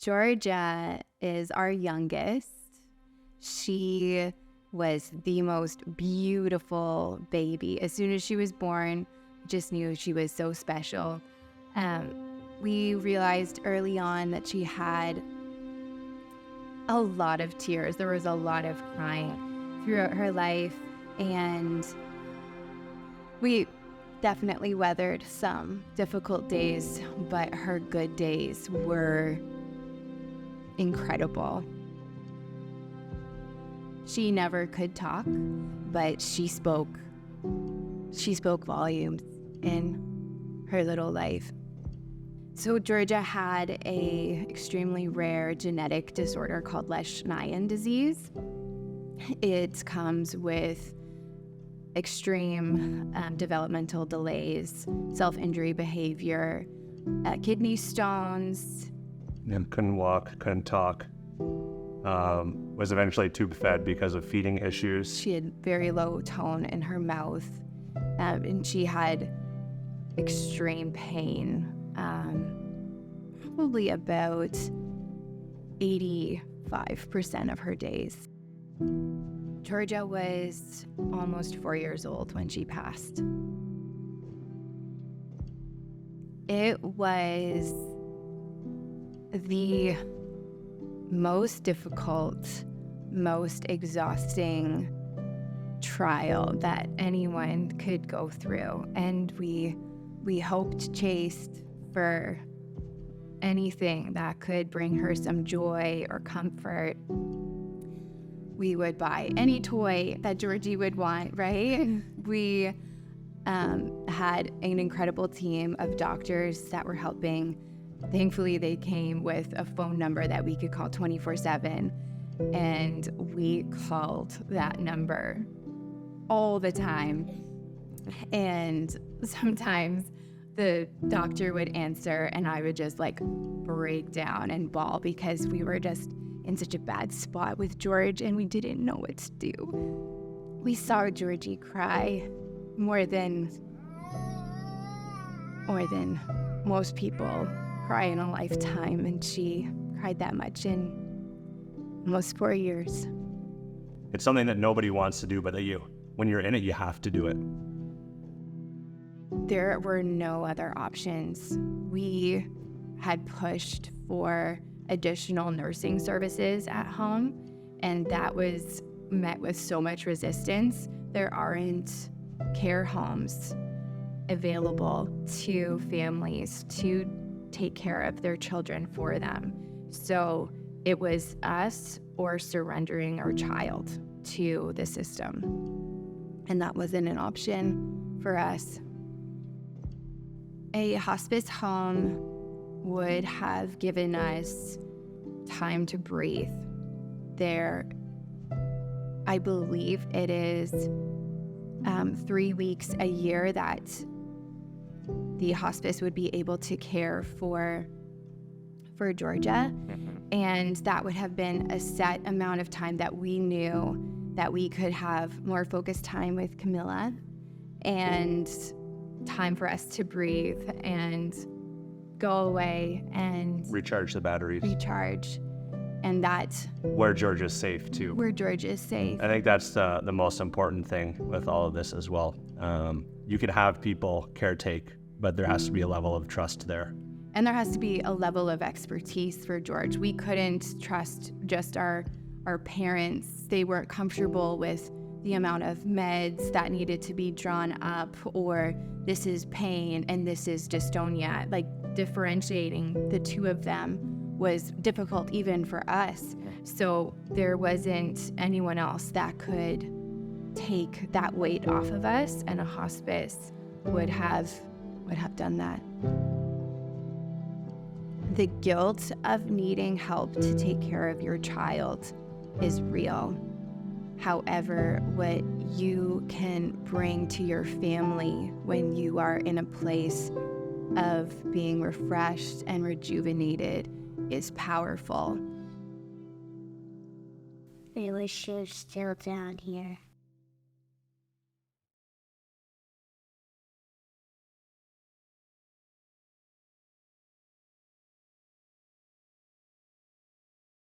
Georgia is our youngest. She was the most beautiful baby. As soon as she was born, just knew she was so special. We realized early on that she had a lot of tears. There was a lot of crying throughout her life, and we definitely weathered some difficult days, but her good days were incredible. She never could talk, but she spoke volumes in her little life. So Georgia had a extremely rare genetic disorder called Lesch-Nyhan disease. It comes with extreme developmental delays, self-injury behavior, kidney stones. And couldn't walk, couldn't talk. Was eventually tube fed because of feeding issues. She had very low tone in her mouth, and she had extreme pain. Probably about 85% of her days. Georgia was almost 4 years old when she passed. It was the most difficult, most exhausting trial that anyone could go through. And we hoped, chased for anything that could bring her some joy or comfort. We would buy any toy that Georgie would want, right? We had an incredible team of doctors that were helping. Thankfully, they came with a phone number that we could call 24/7, and we called that number all the time. And sometimes the doctor would answer and I would just like break down and bawl because we were just in such a bad spot with George and we didn't know what to do. We saw Georgie cry more than most people cry in a lifetime, and she cried that much in almost 4 years. It's something that nobody wants to do, but when you're in it, you have to do it. There were no other options. We had pushed for additional nursing services at home, and that was met with so much resistance. There aren't care homes available to families to take care of their children for them. So it was us or surrendering our child to the system. And that wasn't an option for us. A hospice home would have given us time to breathe. I believe it is 3 weeks a year that the hospice would be able to care for Georgia. And that would have been a set amount of time that we knew that we could have more focused time with Camilla and time for us to breathe and go away and recharge the batteries. And that where George is safe too. Where George is safe. I think that's the most important thing with all of this as well. You could have people caretake, but there has to be a level of trust there. And there has to be a level of expertise for George. We couldn't trust just our parents. They weren't comfortable with the amount of meds that needed to be drawn up, or this is pain and this is dystonia. Like differentiating the two of them was difficult even for us. So there wasn't anyone else that could take that weight off of us, and a hospice would have done that. The guilt of needing help to take care of your child is real. However, what you can bring to your family when you are in a place of being refreshed and rejuvenated is powerful. I wish she was still down here.